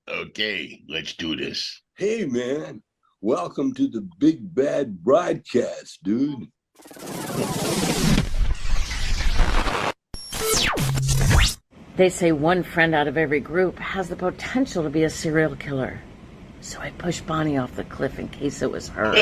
Okay, let's do this. Hey, man. Welcome to the Big Bad Broadcast, dude. They say one friend out of every group has the potential to be a serial killer. So I pushed Bonnie off the cliff in case it was her.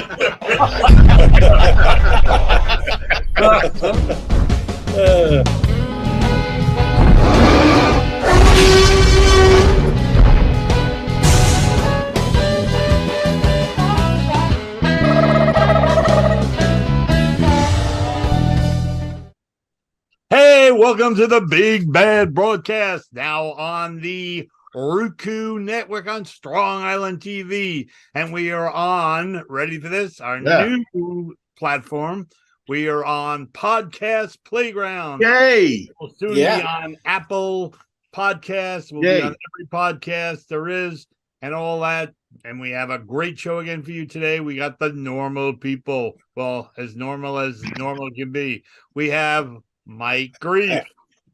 Hey, welcome to the Big Bad Broadcast, now on the Roku Network on Strong Island TV. And we are on, ready for this, our new platform. We are on Podcast Playground. Yay! We'll soon be on Apple Podcasts. We'll be on every podcast there is and all that. And we have a great show again for you today. We got the normal people. Well, as normal can be. We have Mike Grief.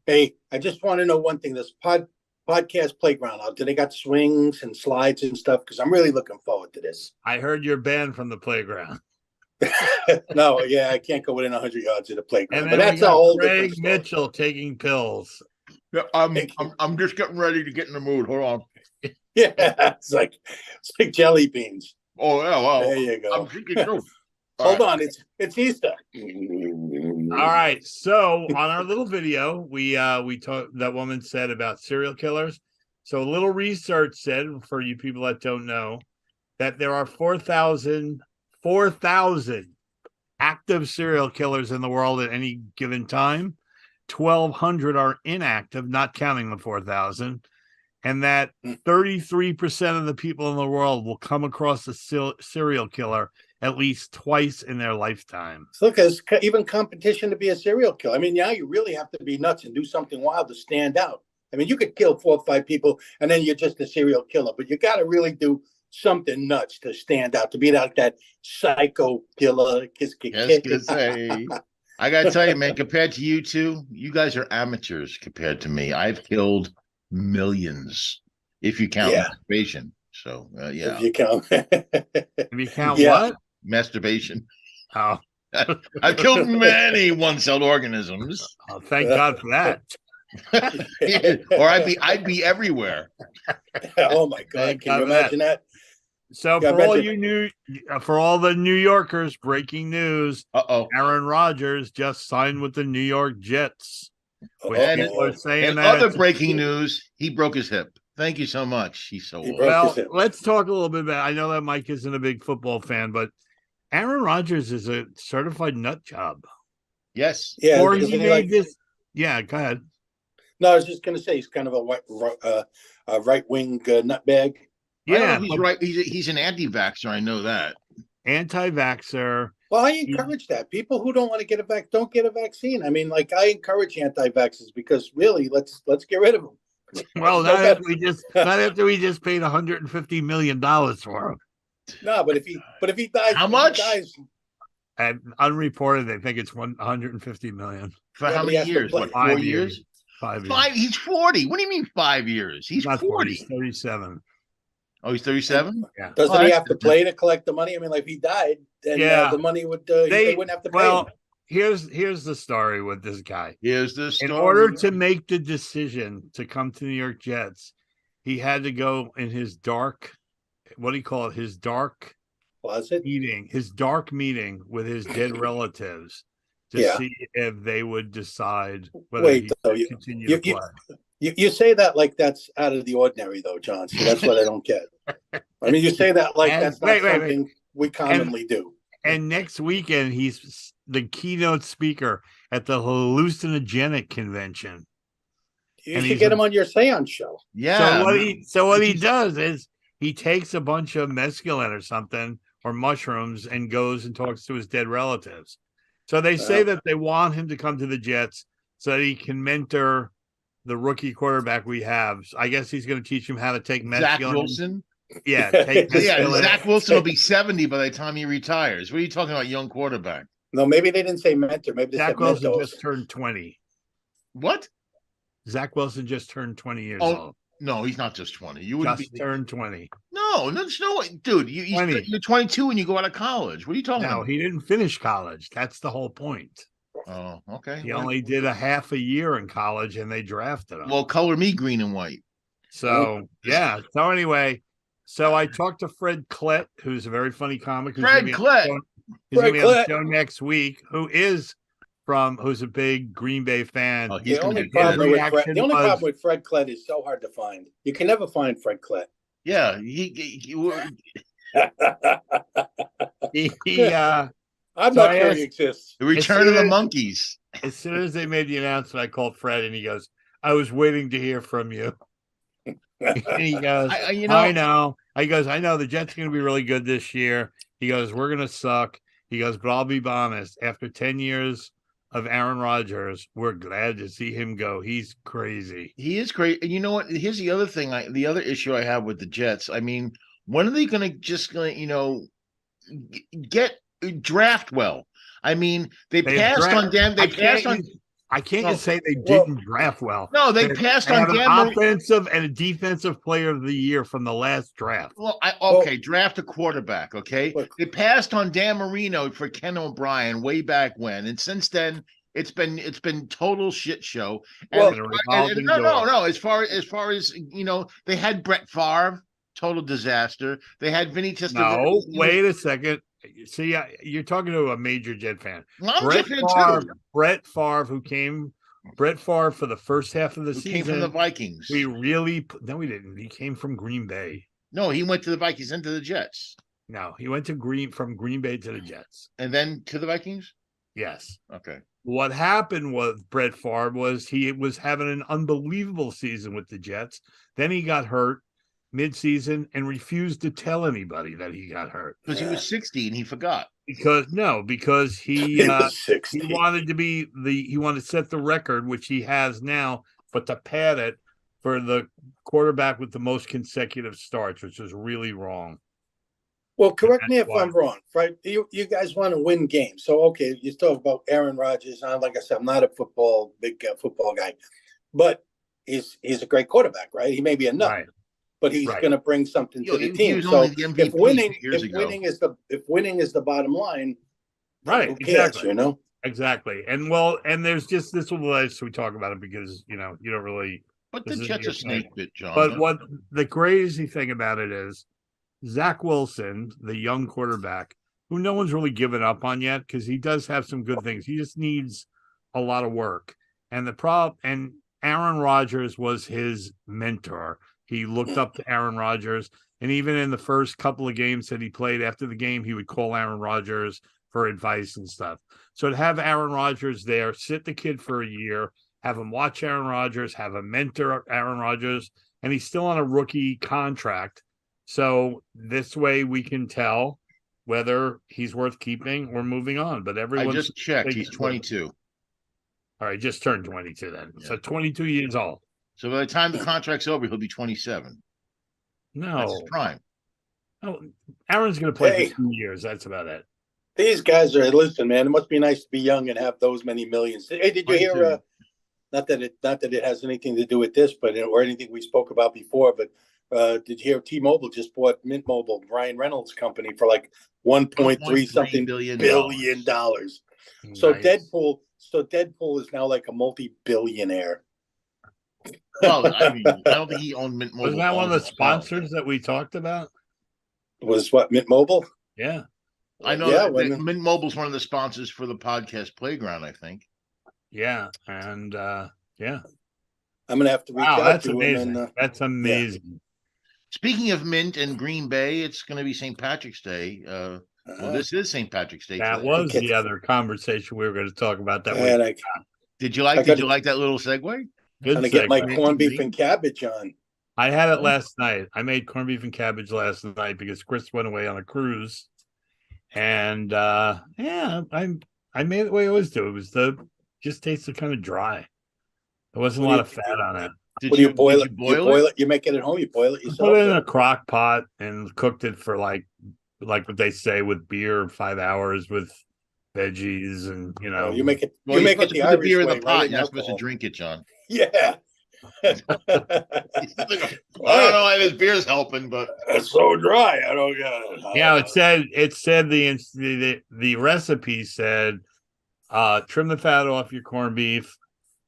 Hey, I just want to know one thing. This podcast playground out, do they got swings and slides and stuff? Because I'm really looking forward to this. I heard you're banned from the playground. No, I can't go within 100 yards of the playground. And but that's a whole Greg Mitchell taking pills. Yeah, I'm just getting ready to get in the mood. Hold on. Yeah, it's like jelly beans. Oh yeah, well, there you go. I'm drinking too. Hold on, it's Easter. All right, so on our little video, we talked. That woman said about serial killers. So a little research said, for you people that don't know, that there are 4,000 active serial killers in the world at any given time. 1,200 are inactive, not counting the 4,000, and that 33% of the people in the world will come across a serial killer at least twice in their lifetime. So look, there's even competition to be a serial killer. I mean, now you really have to be nuts and do something wild to stand out. I mean, you could kill 4 or 5 people and then you're just a serial killer, but you got to really do something nuts to stand out, to be like that psycho killer. I got to tell you, man, compared to you two, you guys are amateurs compared to me. I've killed millions, if you count masturbation. So, yeah. If you count. If you count what? Masturbation. Oh. I've killed many one-celled organisms. Oh, thank God for that. Or I'd be everywhere. Oh my God! Can you imagine that? So for all the New Yorkers, breaking news: Aaron Rodgers just signed with the New York Jets. Other breaking news: he broke his hip. Thank you so much. He's so old. Well, let's talk a little bit about. I know that Mike isn't a big football fan, but Aaron Rodgers is a certified nut job. Yes. Yeah. Or he made this. Yeah. Go ahead. No, I was just going to say he's kind of a right-wing nutbag. Yeah, he's right. He's an anti-vaxxer. I know that. Anti-vaxxer. Well, I encourage that. People who don't want to get a don't get a vaccine. I mean, like, I encourage anti-vaxxers because really, let's get rid of them. Well, not after we just paid $150 million for him. No, but if he dies, how much? And unreported, they think it's $150 million. For how many years? What, 4 years? 5 years. He's 40. What do you mean 5 years? He's not 40. He's 37. Oh, he's 37? Yeah. Doesn't he have to play to collect the money? I mean, like, if he died, then the money would they wouldn't have to pay. Well, here's the story with this guy. Here's the story. In order to make the decision to come to New York Jets, he had to go in his dark, what do you call it? His dark closet meeting, with his dead relatives to see if they would decide whether he could continue to play. You say that like that's out of the ordinary, though, John. So that's what I don't get. I mean, you say that like that's not something we commonly do. And next weekend, he's the keynote speaker at the hallucinogenic convention. You should get him on your seance show. Yeah. So what he does is he takes a bunch of mescaline or something or mushrooms and goes and talks to his dead relatives. So they say that they want him to come to the Jets so that he can mentor the rookie quarterback we have. I guess he's going to teach him how to take mescaline. Zach Wilson? Yeah. Zach Wilson will be 70 by the time he retires. What are you talking about, young quarterback? No, maybe they didn't say mentor. Maybe they Zach said Wilson Mentos. just turned 20. What? Zach Wilson just turned 20 years old. No, he's not just 20. You wouldn't Just be. turned 20. No, dude. You're 22 when you go out of college. What are you talking No, about? he didn't finish college. That's the whole point. Oh, okay. He only did a half a year in college, and they drafted him. Well, color me green and white. So yeah. So anyway, so I talked to Fred Klett, who's a very funny comic. Who's Fred Klett. He's gonna be on the show next week. Who's a big Green Bay fan. Oh, The only problem with Fred Klett is so hard to find. You can never find Fred Klett. Yeah, I'm not sure he exists. The Return of the Monkeys. As soon as they made the announcement, I called Fred, and he goes, "I was waiting to hear from you." And he goes, I know. He goes, I know the Jets are going to be really good this year. He goes, we're going to suck. He goes, but I'll be honest. After 10 years of Aaron Rodgers, we're glad to see him go. He's crazy. He is crazy. And you know what? Here's the other thing. The other issue I have with the Jets. I mean, when are they going to get draft well? I mean, they passed on them. They passed on. I can't just say they didn't draft well. No, they passed on an offensive and a defensive player of the year from the last draft. Well, draft a quarterback. Okay, they passed on Dan Marino for Ken O'Brien way back when, and since then it's been total shit show. No. As far as they had Brett Favre, total disaster. They had Vinny Testaverde. No, wait a second. See, you're talking to a major Jet fan. Brett Favre, Brett Favre for the first half of the season. Came from the Vikings. We didn't. He came from Green Bay. No, he went to the Vikings and to the Jets. No, he went from Green Bay to the Jets. And then to the Vikings? Yes. Okay. What happened with Brett Favre was he was having an unbelievable season with the Jets. Then he got hurt mid-season and refused to tell anybody that he got hurt because he was 60 and he forgot. Because he wanted to set the record, which he has now, but to pad it for the quarterback with the most consecutive starts, which is really wrong. Well, correct me if I'm wrong, right? You guys want to win games, so okay. You talk about Aaron Rodgers. Like I said, I'm not a big football guy, but he's a great quarterback, right? He may be a nut. Right. But he's going to bring something to the team. So if winning is the bottom line, right? Who cares, exactly. Exactly. And there's just this little less we talk about it because you don't really. But the Jets are snake bit, John. But what the crazy thing about it is, Zach Wilson, the young quarterback, who no one's really given up on yet because he does have some good things. He just needs a lot of work. And Aaron Rodgers was his mentor. He looked up to Aaron Rodgers, and even in the first couple of games that he played after the game, he would call Aaron Rodgers for advice and stuff. So to have Aaron Rodgers there, sit the kid for a year, have him watch Aaron Rodgers, have a mentor Aaron Rodgers, and he's still on a rookie contract. So this way we can tell whether he's worth keeping or moving on. But I just checked. He's 22. All right, just turned 22 then. Yeah. So 22 years old. So by the time the contract's over, he'll be 27. No. That's his prime. Oh, Aaron's going to play for 2 years. That's about it. These guys listen, man, it must be nice to be young and have those many millions. Hey, did you hear, not that it has anything to do with this, but or anything we spoke about before, but did you hear T-Mobile just bought Mint Mobile, Ryan Reynolds' company, for like $1.3 something billion. Nice. So Deadpool is now like a multi-billionaire. Well, I mean, I don't think he owned Mint Mobile. Wasn't that one of the sponsors that we talked about? Was what, Mint Mobole? Yeah. I know that Mint Mobile's one of the sponsors for the podcast Playground, I think. Yeah. And yeah. I'm going to have to reach out to amazing. him. That's amazing. Yeah. Speaking of Mint and Green Bay, it's going to be St. Patrick's Day. Well, this is St. Patrick's Day. That was the other conversation we were going to talk about that week. Did you like that little segue? I'm going to get my corned beef and cabbage on. I had it last night. I made corned beef and cabbage last night because Chris went away on a cruise. And I made it the way I always do. It was just tasted kind of dry. There wasn't a lot of fat on it. Did you boil it? You make it at home. You boil it yourself. Put it in a crock pot and cooked it for like what they say with beer, 5 hours with veggies and you make it. You make it the Irish beer way, in the pot. Right? You're not supposed to drink it, John. Yeah. I don't know why this beer's helping, but it's so dry. I don't get it. Yeah, it said the recipe said trim the fat off your corned beef,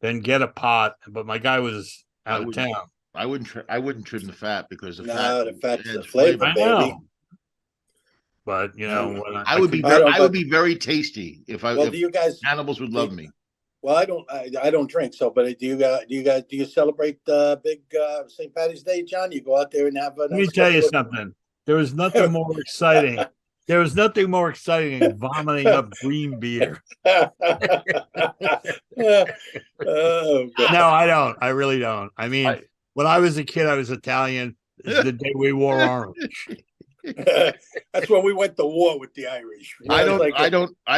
then get a pot. But my guy was out of town. I wouldn't trim the fat because the fat's the flavor, baby. Know. But you know, I would be very tasty if you guys cannibals would love me. Well, I don't drink. So, but do you celebrate big St. Patty's Day, John? You go out there and have. Let me tell you something. There was nothing more exciting. There was nothing more exciting than vomiting up green beer. Oh, no, I don't. I really don't. I mean, when I was a kid, I was Italian. This is the day we wore orange. That's when we went to war with the Irish. I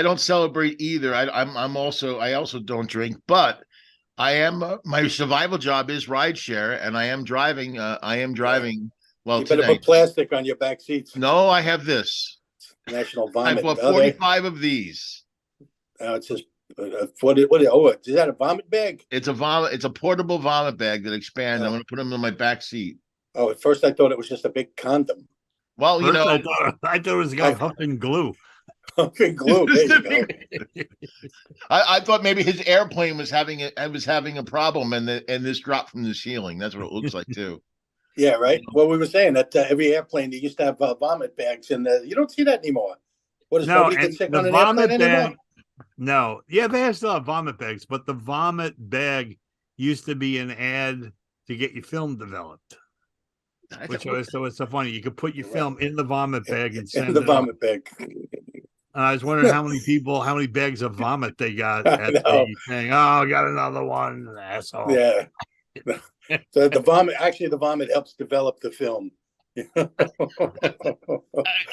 don't celebrate either. I also don't drink, but I am my survival job is rideshare, and I am driving. Well, you better put plastic on your back seats. No, I have this National Vomit. I bought 45 of these. It's just what? Is that a vomit bag? It's a portable vomit bag that expands. I'm going to put them in my back seat. Oh, at first I thought it was just a big condom. Well, you know, I thought it was a guy huffing glue. Huffing glue. There you go. I thought maybe his airplane was having a problem, and this dropped from the ceiling. That's what it looks like too. Yeah, right. Well, we were saying that every airplane they used to have vomit bags, and you don't see that anymore. What is nobody get sick on an airplane anymore? No, yeah, they still have vomit bags, but the vomit bag used to be an ad to get your film developed. Which was so funny. You could put your film in the vomit bag and send in the vomit bag. And I was wondering how many bags of vomit they got at the thing. Oh, I got another one, asshole. Yeah. So the vomit helps develop the film.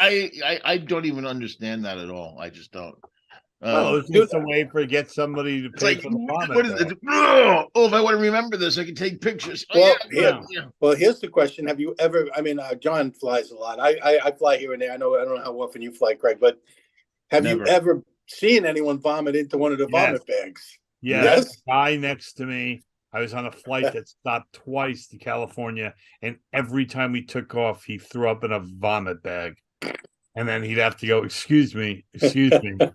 I don't even understand that at all. I just don't. It's just a way to get somebody to pay for the vomit. What is it? Oh, if I want to remember this, I can take pictures. Well, here's the question: have you ever? I mean, John flies a lot. I fly here and there. I don't know how often you fly, Craig, but have you ever seen anyone vomit into one of the vomit bags? Yes. Guy next to me. I was on a flight that stopped twice to California, and every time we took off, he threw up in a vomit bag. And then he'd have to go, excuse me. And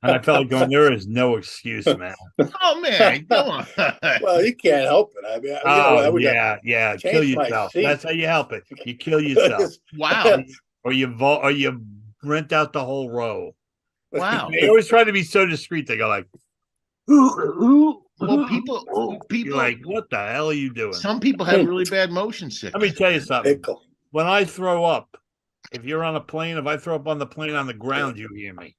I felt like going, there is no excuse, man. Oh, man, come on. Well, you can't help it. I mean, yeah. Kill yourself. That's how you help it. You kill yourself. Wow. Or you rent out the whole row. Wow. They always try to be so discreet. They go like, well, people you're like, what the hell are you doing? Some people have really bad motion sickness. Let me tell you something. When I throw up, if you're on a plane, if I throw up on the plane on the ground, you hear me.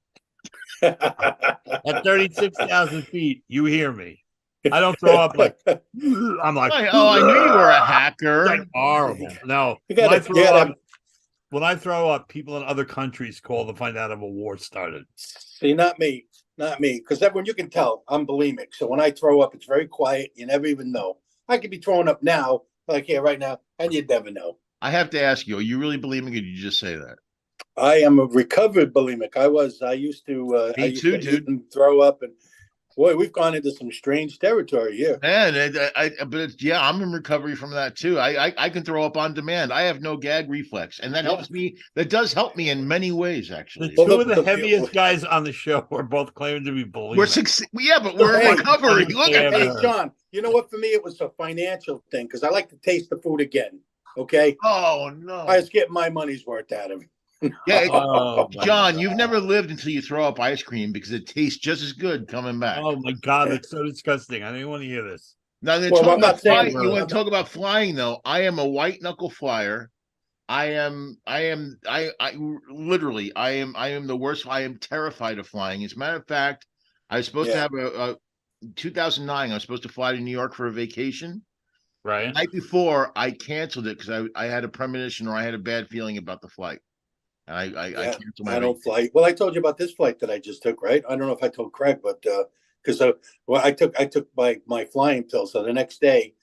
At 36,000 feet, you hear me. I don't throw up like I'm like. Oh, I knew you were a hacker. Like horrible. No, when I throw up, people in other countries call to find out if a war started. See, not me, because everyone, you can tell I'm bulimic. So when I throw up, it's very quiet. You never even know. I could be throwing up now, like here right now, and you'd never know. I have to ask you: are you really bulimic, or did you just say that? I am a recovered bulimic. I used to. Me too, dude. And throw up, and boy, we've gone into some strange territory here. Man, I'm in recovery from that too. I can throw up on demand. I have no gag reflex, and that helps me. That does help me in many ways, actually. Two of the heaviest guys on the show are both claiming to be bulimic. But we're in recovery. Look at Hey, John. You know what? For me, it was a financial thing because I like to taste the food again. Okay. Oh no! I was getting my money's worth out of it. Yeah, John, you've never lived until you throw up ice cream because it tastes just as good coming back. Oh my God, it's so disgusting. I didn't want to hear this. Now, you want to talk about flying though? I am a white knuckle flyer. I am literally the worst. I am terrified of flying. As a matter of fact, I was supposed to have a 2009. I was supposed to fly to New York for a vacation. Right. The night before, I canceled it because I had a premonition or I had a bad feeling about the flight. And I canceled my vacation. Don't fly. Well, I told you about this flight that I just took, right? I don't know if I told Craig, but because I took my flying pill. So the next day,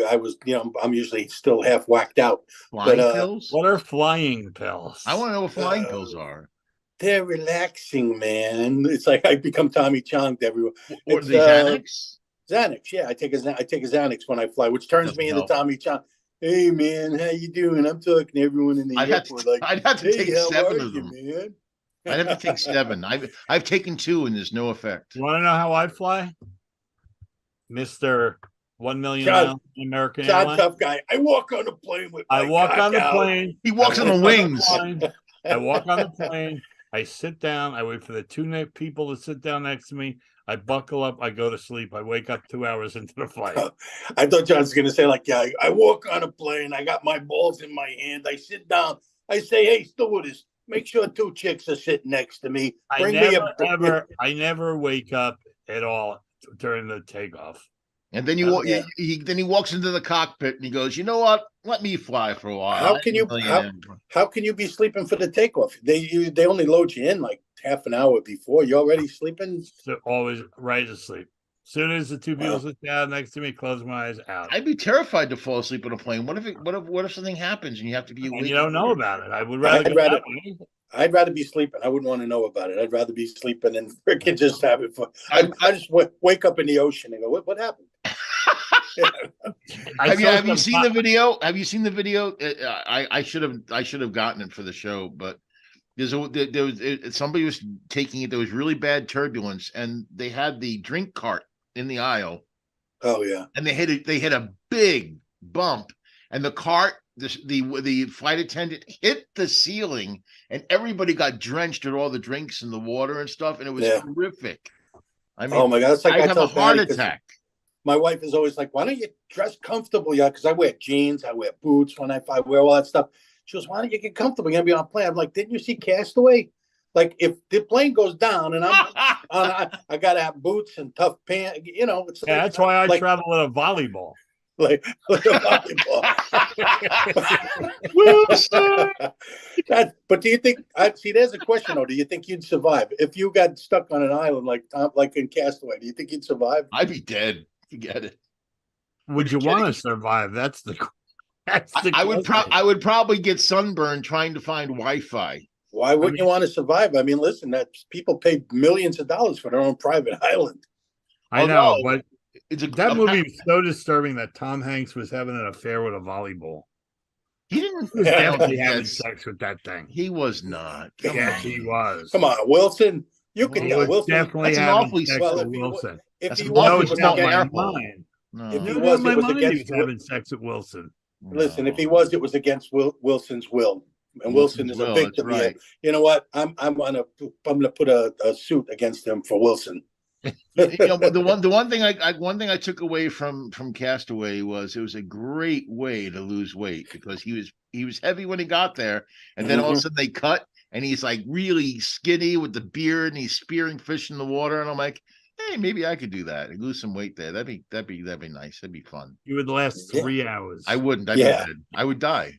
I was, I'm usually still half whacked out. Flying pills? What are flying pills? I want to know what flying pills are. They're relaxing, man. It's like I become Tommy Chong to everyone. Or the Xanax? Xanax. Yeah, I take a Xanax when I fly, which turns me into Tommy John. Hey man, how you doing? I'm talking to everyone in the airport. I'd have to take 7 of them, man. I'd have to take 7. I've taken 2 and there's no effect. You want to know how I fly, Mr. 1 million miles American Airlines? Tough guy. I walk on the plane with. I walk on the plane. He walks on the wings. I walk on the plane. I sit down. I wait for the 2 people to sit down next to me. I buckle up. I go to sleep. I wake up 2 hours into the flight. I thought John was going to say, like, yeah, I walk on a plane. I got my balls in my hand. I sit down. I say, hey, stewardess, make sure 2 chicks are sitting next to me. I never wake up at all during the takeoff. And then he walks into the cockpit and he goes, you know what? Let me fly for a while. How can you be sleeping for the takeoff? They only load you in like half an hour before. You already sleeping? So always right to sleep. As soon as the 2 people sit down next to me, close my eyes, out. I'd be terrified to fall asleep on a plane. What if something happens and you have to be awake? You don't know about it. I'd rather be sleeping. I wouldn't want to know about it. I'd rather be sleeping and freaking just have it fun. I just wake up in the ocean and go, what happened? Have you seen the video? Have you seen the video? I should have gotten it for the show, but somebody was taking it. There was really bad turbulence, and they had the drink cart in the aisle. Oh yeah, and they hit a big bump, and the cart, the flight attendant hit the ceiling, and everybody got drenched with all the drinks and the water and stuff, and it was horrific. I mean, oh my god, it's like I have a heart attack. My wife is always like, why don't you dress comfortable? Yeah, because I wear jeans, I wear boots when I wear all that stuff. She goes, why don't you get comfortable? You're going to be on a plane. I'm like, didn't you see Castaway? Like, if the plane goes down and I got to have boots and tough pants, you know. It's that's why I travel with a volleyball. Like a volleyball. But do you think, there's a question, though. Do you think you'd survive? If you got stuck on an island like in Castaway, do you think you'd survive? I'd be dead. Forget it. Would you want to survive? That's the I would probably get sunburned trying to find Wi-Fi. Why wouldn't you want to survive? I mean, listen, that people pay millions of dollars for their own private island. I know, but that movie was so disturbing that Tom Hanks was having an affair with a volleyball. He was definitely having sex with that thing. He was not. He was. Come on, Wilson. You can tell Wilson. Definitely having sex with Wilson. If he was, it's not my mind. If he was, it was against having sex with Wilson. Listen, if he was, it was against Wilson's will, and Wilson is a victim. Right. You know what? I'm gonna put a suit against him for Wilson. The one thing I took away from Castaway was it was a great way to lose weight, because he was heavy when he got there, and then all of a sudden they cut and he's like really skinny with the beard and he's spearing fish in the water, and I'm like, hey, maybe I could do that and lose some weight there. That'd be nice. That'd be fun. You would last 3 hours. I wouldn't. I'd be dead. I would die.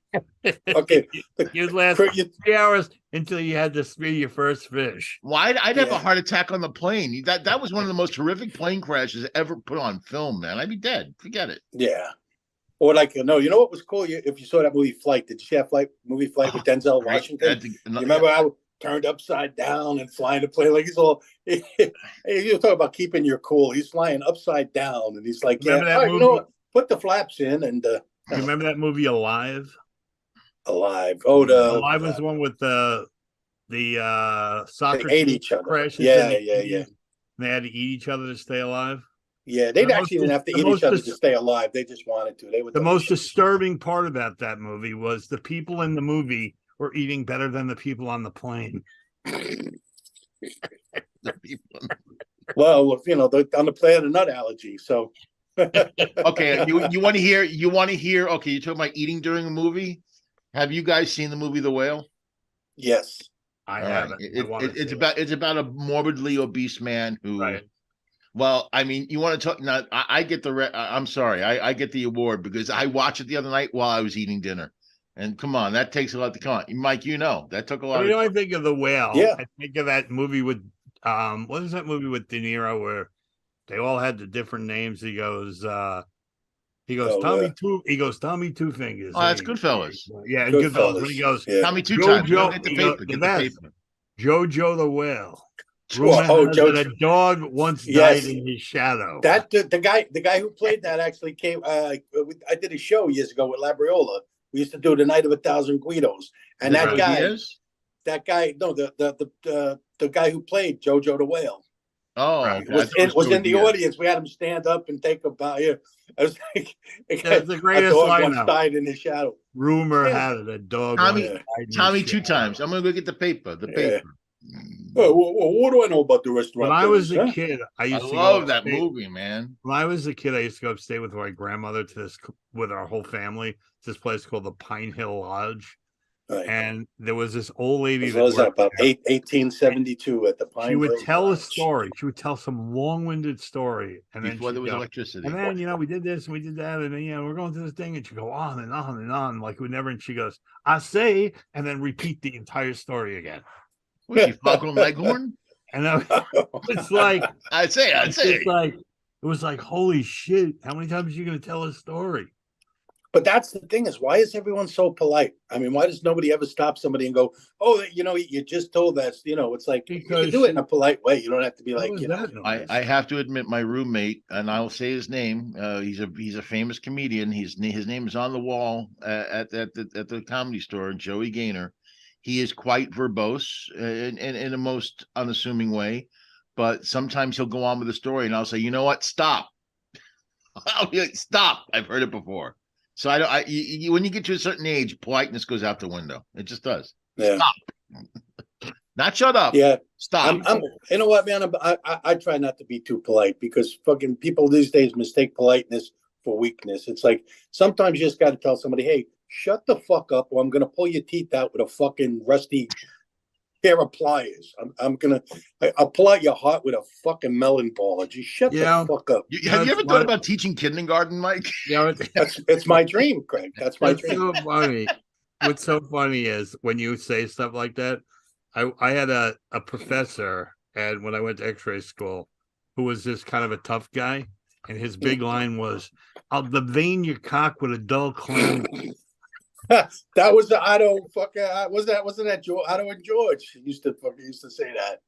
Okay. You'd last 3 hours until you had to spear your first fish. Well, I'd have a heart attack on the plane. That was one of the most horrific plane crashes ever put on film, man. I'd be dead. Forget it. Yeah. Or like, no, you know what was cool? If you saw that movie Flight, did you see that movie Flight with Denzel Washington? You remember how turned upside down and flying the plane like he's all you talk about keeping your cool. He's flying upside down and he's like, you know what? Put the flaps in and you remember that movie Alive? Alive. Alive was the one with the soccer they ate each other. Crashes. Yeah. They had to eat each other to stay alive. Yeah, they actually didn't have to eat each other to stay alive. They just wanted to. The most disturbing part about that movie was the people in the movie were eating better than the people on the plane. Well, you know, they're on the plane had a nut allergy, so. Okay, you want to hear? Okay, you're talking about eating during a movie. Have you guys seen the movie The Whale? Yes, I haven't. It's about a morbidly obese man who. Right. Well, I mean, you want to talk now? I get I'm sorry, I get the award because I watched it the other night while I was eating dinner. And come on, that takes a lot to come on. Mike, you know, that took a lot. I think of The Whale. Yeah. I think of that movie with what is that movie with De Niro where they all had the different names? He goes Tommy Two Fingers. Oh, that's Goodfellas. Yeah, Goodfellas. When he goes Tommy Two Times. Jojo the Whale. Rumor has it a dog once died in his shadow. That the guy who played that actually came. I did a show years ago with Labriola. We used to do the Night of 1,000 Guidos, and that guy, no, the guy who played Jojo the Whale. Oh, was in the audience. We had him stand up and take a bow. Yeah, I was like, the greatest dog line once died in his shadow. Rumor had it a dog. Tommy 2 times. I'm gonna go get the paper. Well, what do I know about the restaurant? When I was a kid, I love that movie, man. When I was a kid, I used to go upstate with my grandmother with our whole family to this place called the Pine Hill Lodge. Right. And there was this old lady that was about 1872 at the Pine Hill. She would tell a story. She would tell some long-winded story, and before there was electricity. And then we did this and we did that, and then we're going to this thing, and she go on and on and on like we never. And she goes, "I say," and then repeat the entire story again. Was she fucking Leghorn? And it's like I say. It was like, holy shit! How many times are you going to tell a story? But that's the thing is, why is everyone so polite? I mean, why does nobody ever stop somebody and go, "Oh, you just told that." It's like you can do it in a polite way. You don't have to be like, I have to admit, my roommate, and I'll say his name. He's a famous comedian. His name is on the wall at the Comedy Store. Joey Gaynor. He is quite verbose in a most unassuming way, but sometimes he'll go on with the story, and I'll say, "You know what? Stop." I'll be like, "Stop! I've heard it before." So when you get to a certain age, politeness goes out the window. It just does. Yeah. Stop. Not shut up. Yeah. Stop. You know what, man? I try not to be too polite because fucking people these days mistake politeness for weakness. It's like sometimes you just got to tell somebody, "Hey, shut the fuck up, or I'm going to pull your teeth out with a fucking rusty pair of pliers. I'll pull out your heart with a fucking melon ball. Just shut the fuck up." Have you ever thought about teaching kindergarten, Mike? Yeah, it's my dream, Craig. That's my dream. So funny. What's so funny is when you say stuff like that. I had a professor, and when I went to X-ray school, who was just kind of a tough guy, and his big line was, "I'll vein your cock with a dull clam." That was the Otto fucking wasn't that Otto and George used to say that.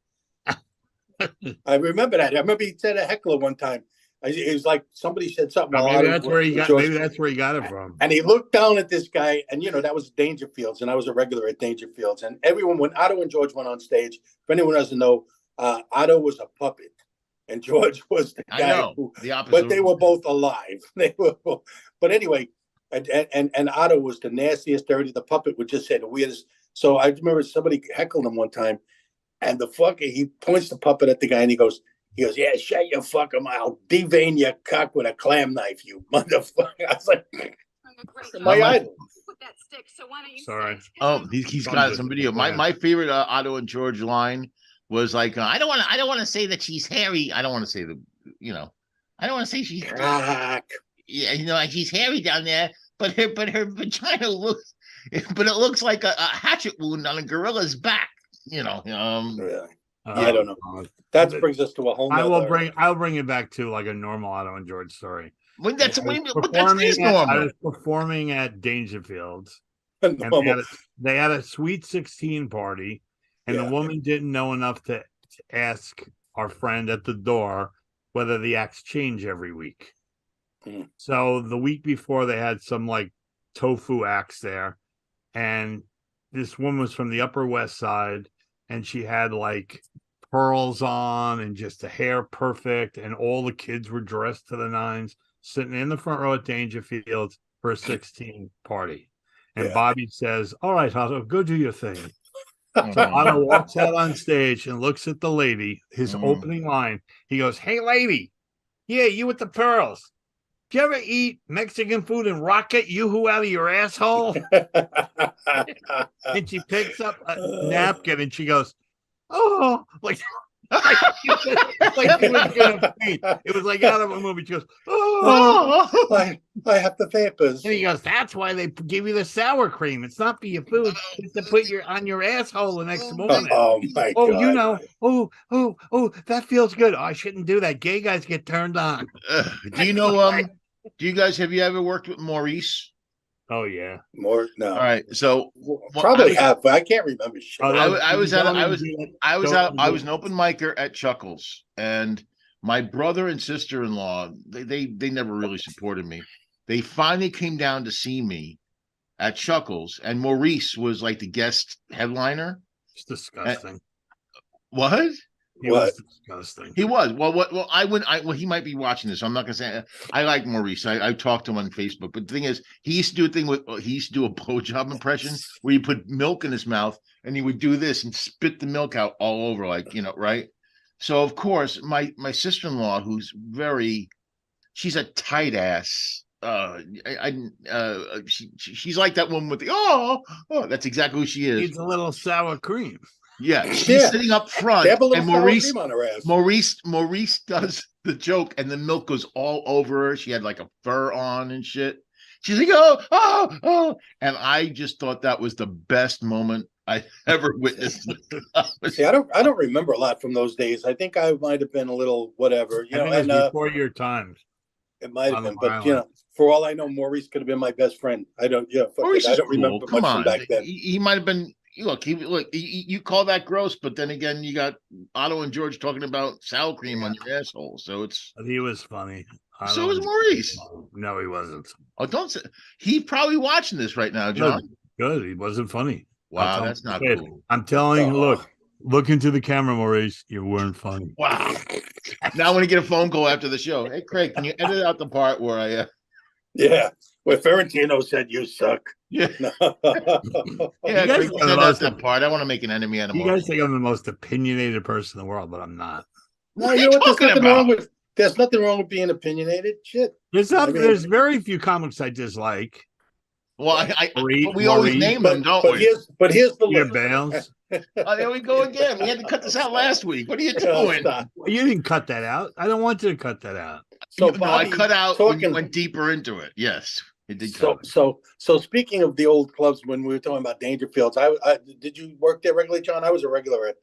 I remember that. I remember he said a heckler one time. It was like somebody said something. Maybe that's where he got it from. And he looked down at this guy, and that was Dangerfields, and I was a regular at Dangerfields. And everyone, when Otto and George went on stage, if anyone doesn't know, Otto was a puppet, and George was the guy the opposite. But they were both alive. But anyway. And Otto was the nastiest, dirty. The puppet would just say the weirdest. So I remember somebody heckled him one time, and he points the puppet at the guy, and he goes, "Yeah, shut your fucking mouth. I'll devein your cock with a clam knife, you motherfucker." I was like, my idol. Sorry. Oh, he's got some video. My favorite Otto and George line was like, "I don't want to say that she's hairy. I don't want to say I don't want to say she's hairy. Yeah, she's hairy down there, but her vagina looks, but it looks like a hatchet wound on a gorilla's back. Really? I don't know. That brings us to a whole. I'll bring it back to like a normal Otto and George story. That's normal. I was performing at Dangerfields, and they had a Sweet 16 party, and the woman didn't know enough to ask our friend at the door whether the acts change every week. So the week before, they had some like tofu acts there, and this woman was from the Upper West Side, and she had like pearls on and just the hair perfect, and all the kids were dressed to the nines, sitting in the front row at Dangerfields for a 16 party. And Bobby says, "All right, Otto, go do your thing." So Otto walks out on stage and looks at the lady. His opening line, he goes, "Hey, lady, yeah, you with the pearls. Do you ever eat Mexican food and rocket yoo-hoo out of your asshole?" And she picks up a napkin and she goes, "Oh," like she was gonna faint. It was like out of a movie. She goes, "Oh, I have the vapors." And he goes, "That's why they give you the sour cream. It's not for your food. It's to put on your asshole the next morning." Oh my God. Oh, that feels good. I shouldn't do that. Gay guys get turned on. Do you know? Have you ever worked with Maurice? Oh yeah. More no. All right, so probably have, but I can't remember shit. I was an open micer at Chuckles, and my brother and sister-in-law, they never really supported me. They finally came down to see me at Chuckles, and Maurice was like the guest headliner. It's disgusting. What? He was disgusting. He was. Well, he might be watching this, so I'm not gonna say I like Maurice. I talked to him on Facebook, but the thing is, he used to do a blowjob impression where you put milk in his mouth and he would do this and spit the milk out all over, like, right? So of course, my sister-in-law, she's a tight ass. She's like that woman with the that's exactly who she is. It's a little sour cream. Yeah, she's sitting up front, and Maurice does the joke, and the milk goes all over her. She had like a fur on and shit. She's like, oh, and I just thought that was the best moment I ever witnessed. See, I don't remember a lot from those days. I think I might have been a little whatever, and before your time. It might have been, but for all I know, Maurice could have been my best friend. I don't remember much from back then. He might have been. Look, you call that gross, but then again, you got Otto and George talking about sour cream on your asshole. So he was funny. So was Maurice. No, he wasn't. Oh, don't say. He's probably watching this right now, John. Good. He wasn't funny. Wow, that's not cool. I'm telling you, look into the camera, Maurice. You weren't funny. Wow. Now I'm going to get a phone call after the show. Hey, Craig, can you edit out the part where I... Yeah, where Ferrantino said you suck. Yeah. Yeah, Craig, that's that part. I want to make an enemy out of you guys think I'm the most opinionated person in the world, but I'm not. No, you know what? There's nothing wrong with being opinionated. Shit. There's very few comics I dislike. Well, we always name them, don't we? But here's the list. Bales. Oh, there we go again. We had to cut this out last week. What are you doing? You didn't cut that out. I don't want you to cut that out. So I cut out when you went deeper into it. Yes, it did. So speaking of the old clubs, when we were talking about Dangerfields, I did you work there regularly, John? I was a regular at.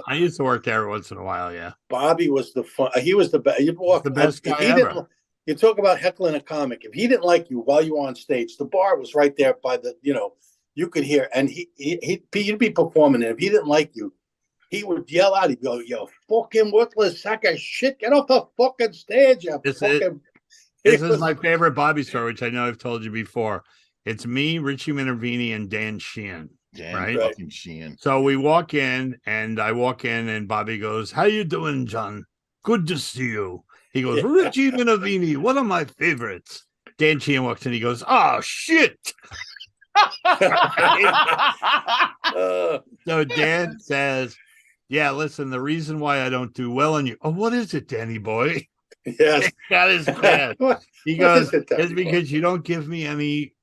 I used to work there once in a while. Yeah. Bobby was the fun. He was the best. The best guy ever. You talk about heckling a comic. If he didn't like you while you were on stage, the bar was right there by the, you could hear, and he'd be performing, and if he didn't like you, he would yell out. He'd go, "You fucking worthless sack of shit! Get off the fucking stage, This is my favorite Bobby story, which I know I've told you before. It's me, Richie Minervini, and Dan Sheehan. Right? Fucking Sheehan. So we walk in, and and Bobby goes, "How you doing, John? Good to see you." He goes, "Richie Minervini, one of my favorites." Dan Sheehan walks in. He goes, "Oh shit." So Dan says, "Yeah, listen, the reason why I don't do well on you." "Oh, what is it, Danny boy?" Yes. That is bad. He goes, "It's because you don't give me any,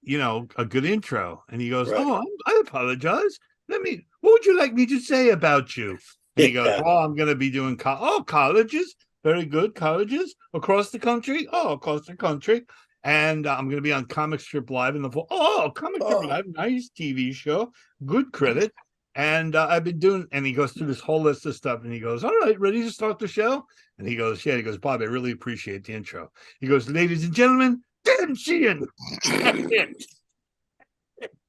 a good intro." And he goes, right. "Oh, I apologize. What would you like me to say about you?" And he goes, "Well, I'm going to be doing colleges. Very good. Colleges across the country. Oh, across the country. And I'm going to be on Comic Strip Live in the fall." "Oh, Comic Strip Live. Nice TV show. Good credit." And I've been doing, and he goes through this whole list of stuff, and he goes, "All right, ready to start the show?" And he goes, "Yeah." He goes, "Bob, I really appreciate the intro." He goes, "Ladies and gentlemen, Dan Sheehan."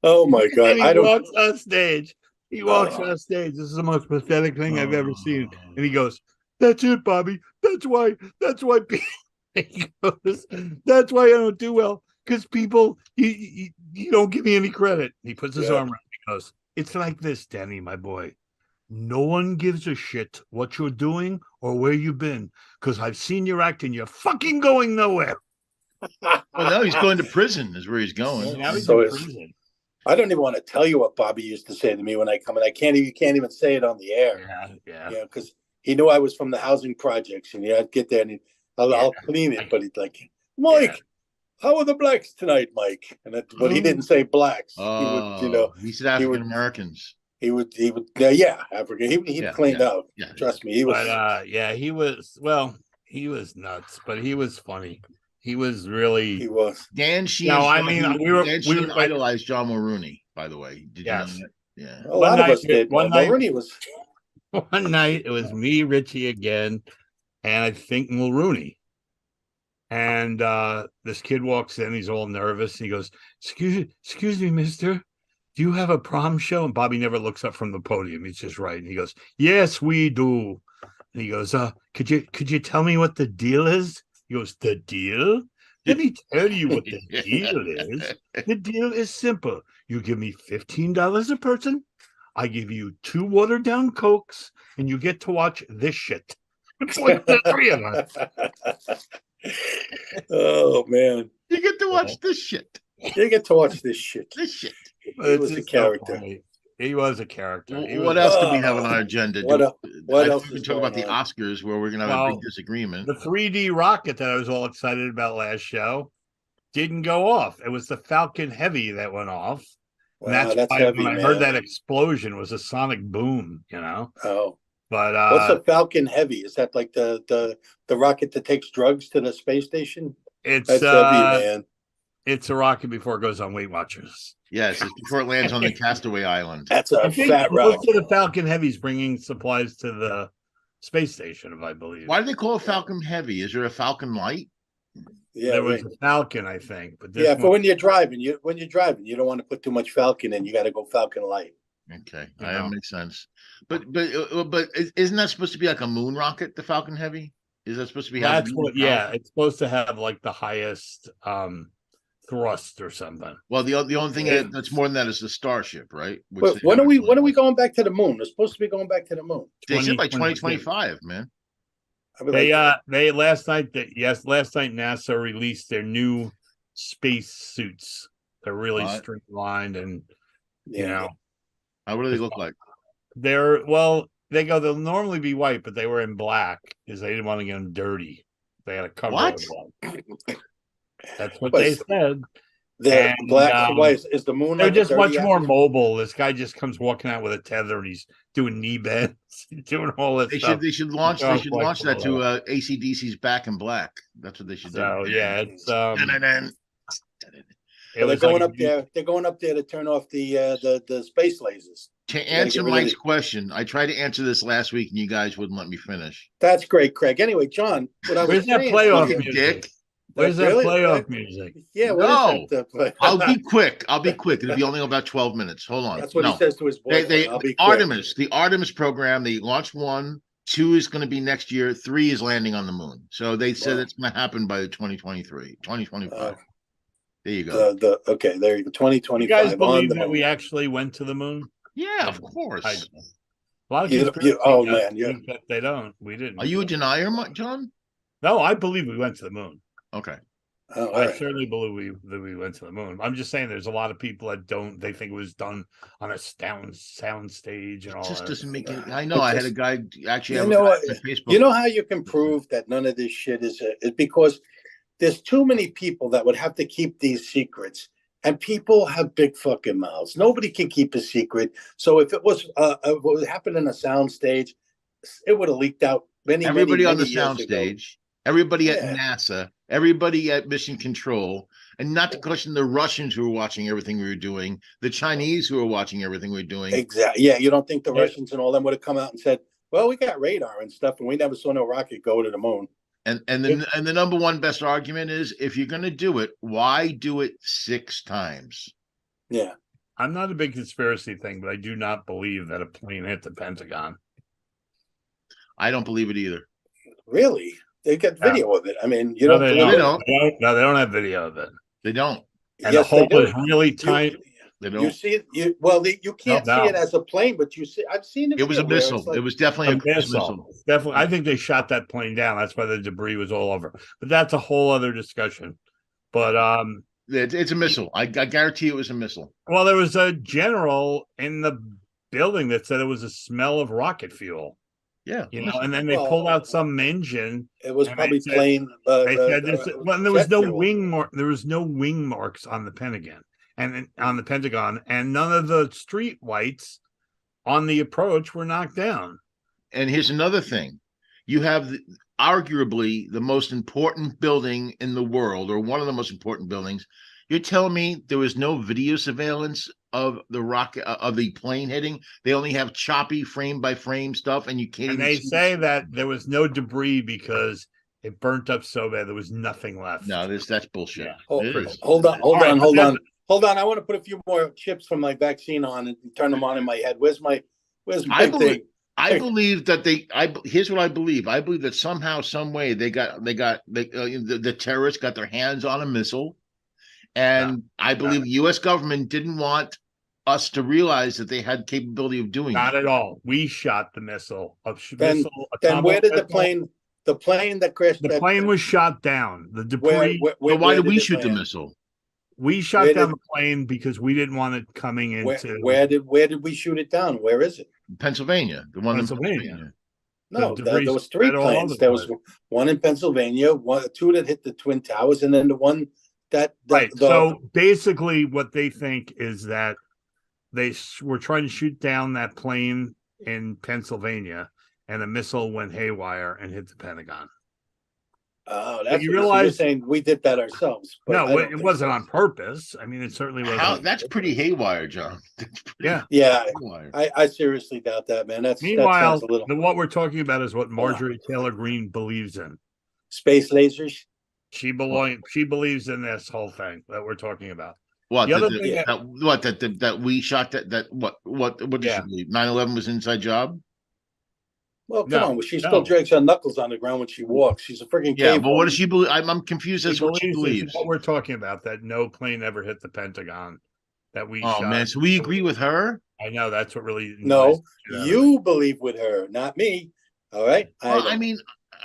Oh my God. And he walks on stage. On stage. This is the most pathetic thing I've ever seen. And he goes, "That's it, Bobby. That's why he goes, that's why I don't do well. Because people, you don't give me any credit." He puts his arm around me and goes, "It's like this, Danny, my boy. No one gives a shit what you're doing or where you've been. Because I've seen your act and you're fucking going nowhere." Well, now he's going to prison is where he's going. Now he's in prison. I don't even want to tell you what Bobby used to say to me when I come in. You can't even say it on the air. Yeah. Because he knew I was from the housing projects, and I'd get there and I'll clean it, but he'd like, "Mike, how are the blacks tonight, Mike?" But he didn't say blacks. He said African Americans. He would, African. He cleaned out. Yeah, trust me, he was. But he was. Well, he was nuts, but he was funny. He was really. He was. Dan Sheehan. No, I mean we idolized John Mulrooney. By the way, did you know that? Yeah, a lot of us did. Mulrooney was. One night it was me, Richie again, and I think Mulrooney. And this kid walks in, he's all nervous. He goes, excuse me, mister, do you have a prom show? And Bobby never looks up from the podium. He's just right. And he goes, yes, we do. And he goes, could you tell me what the deal is? He goes, the deal? Let me tell you what the deal is. The deal is simple. You give me $15 a person. I give you 2 watered down Cokes, and you get to watch this shit. It's like the 3 of us. Oh man, you get to watch this shit. You get to watch this shit. This shit. He was a character. He was a character. What else do we have on our agenda? What else? We talk about the Oscars, where we're going to have a big disagreement. The 3D rocket that I was all excited about last show didn't go off. It was the Falcon Heavy that went off. Wow, that's why heavy, when I heard that explosion, was a sonic boom. Oh. But what's a Falcon Heavy? Is that like the rocket that takes drugs to the space station? That's heavy, man. It's a rocket before it goes on Weight Watchers. Yes, it's before it lands on the Castaway Island. That's a fat rocket. Most of the Falcon Heavy's bringing supplies to the space station, if I believe. Why do they call it Falcon Heavy? Is there a Falcon Light? Yeah, there was a Falcon, I think. But for when you're driving, you don't want to put too much Falcon in. You got to go Falcon Light. Okay, that makes sense. But isn't that supposed to be like a moon rocket? The Falcon Heavy, is that supposed to be? That's what. Yeah, it's supposed to have like the highest thrust or something. Well, the only thing that's more than that is the Starship, right? When are we going back to the moon? We're supposed to be going back to the moon. They said by 2025, man. They last night NASA released their new space suits. They're really streamlined and How do they look like? They'll normally be white, but they were in black because they didn't want to get them dirty. They had a cover. What? That's what they said. They're black and white. Is the moon? They're just much more mobile. This guy just comes walking out with a tether and he's doing knee bends, doing all this stuff. They should launch that to AC/DC's Back in Black. That's what they should do. So yeah, it's they're going up there. They're going up there to turn off the space lasers. To answer Mike's question, I tried to answer this last week and you guys wouldn't let me finish. That's great, Craig. Anyway, John, where's that playoff music? Where's that playoff music? Yeah, no. I'll be quick. It'll be only about 12 minutes. Hold on. That's what he says to his boyfriend. The Artemis program, they launched 1, 2 is going to be next year, 3 is landing on the moon. So they said it's going to happen by 2025. There you go. There you go. 2025. You guys believe that we actually went to the moon? Yeah, of course. A lot of people. They don't. We didn't. Are you a denier, John? No, I believe we went to the moon. Okay. I certainly believe that we went to the moon. I'm just saying there's a lot of people that don't. They think it was done on a sound stage and all. It just doesn't make it. I know. I had a guy actually. Facebook. You know how you can prove that none of this shit is because there's too many people that would have to keep these secrets, and people have big fucking mouths. Nobody can keep a secret. So if it was what happened in a sound stage, it would have leaked out many. Everybody on the sound stage. Everybody at NASA, everybody at Mission Control, and not to question the Russians who were watching everything we were doing, the Chinese who were watching everything we were doing. Exactly. Yeah, you don't think the Russians and all them would have come out and said, "Well, we got radar and stuff, and we never saw no rocket go to the moon." And the number one best argument is, if you're going to do it, why do it 6 times? Yeah, I'm not a big conspiracy thing, but I do not believe that a plane hit the Pentagon. I don't believe it either. Really? They got video of it. I mean, they don't. No, they don't have video of it. They don't. And the hole is really tight. They don't. You see it. You can't see it as a plane, but you see. I've seen it. It was a missile. It was definitely a missile. Definitely, I think they shot that plane down. That's why the debris was all over. But that's a whole other discussion. But it's a missile. I guarantee it was a missile. Well, there was a general in the building that said it was a smell of rocket fuel. Yeah, and then they pulled out some engine. It was probably plain. They said there was no wing mark. There was no wing marks on the Pentagon, and none of the street lights on the approach were knocked down. And here's another thing: you have arguably the most important building in the world, or one of the most important buildings. You're telling me there was no video surveillance of the rocket of the plane hitting? They only have choppy frame by frame stuff, and you can't. And they say that there was no debris because It burnt up so bad there was nothing left. No, that's bullshit. Yeah. Hold on. I want to put a few more chips from my vaccine on and turn them on in my head. Where's my thing? I believe that here's what I believe. I believe that somehow, some way, the terrorists got their hands on a missile, and I believe the U.S. government didn't want us to realize that they had capability of doing Not it. at all. We shot the missile. Then where did the plane that crashed? The plane was shot down. The debris. Why did we shoot the missile? We shot down the plane because we didn't want it coming into. Where did we shoot it down? Where is it? Pennsylvania. The one in Pennsylvania. No, there was 3 planes. There was one in Pennsylvania, two that hit the Twin Towers, and then the one that right. So basically, what they think is that they were trying to shoot down that plane in Pennsylvania, and the missile went haywire and hit the Pentagon. Oh, that's you realize you're saying we did that ourselves. No, it wasn't on purpose. I mean, it certainly wasn't. That's pretty haywire, John. Yeah. I seriously doubt that, man. Meanwhile, what we're talking about is what Marjorie Taylor Greene believes in. Space lasers. She believes in this whole thing that we're talking about. What? That we shot that what did she believe? 9/11 was an inside job? Well, come on. She still drags her knuckles on the ground when she walks. She's a freaking but what does she believe? I'm confused as to what she believes. What we're talking about, that no plane ever hit the Pentagon. That we shot. Man, so we agree with her? I know, that's what really... No, you believe with her, not me. All right? Well, I mean,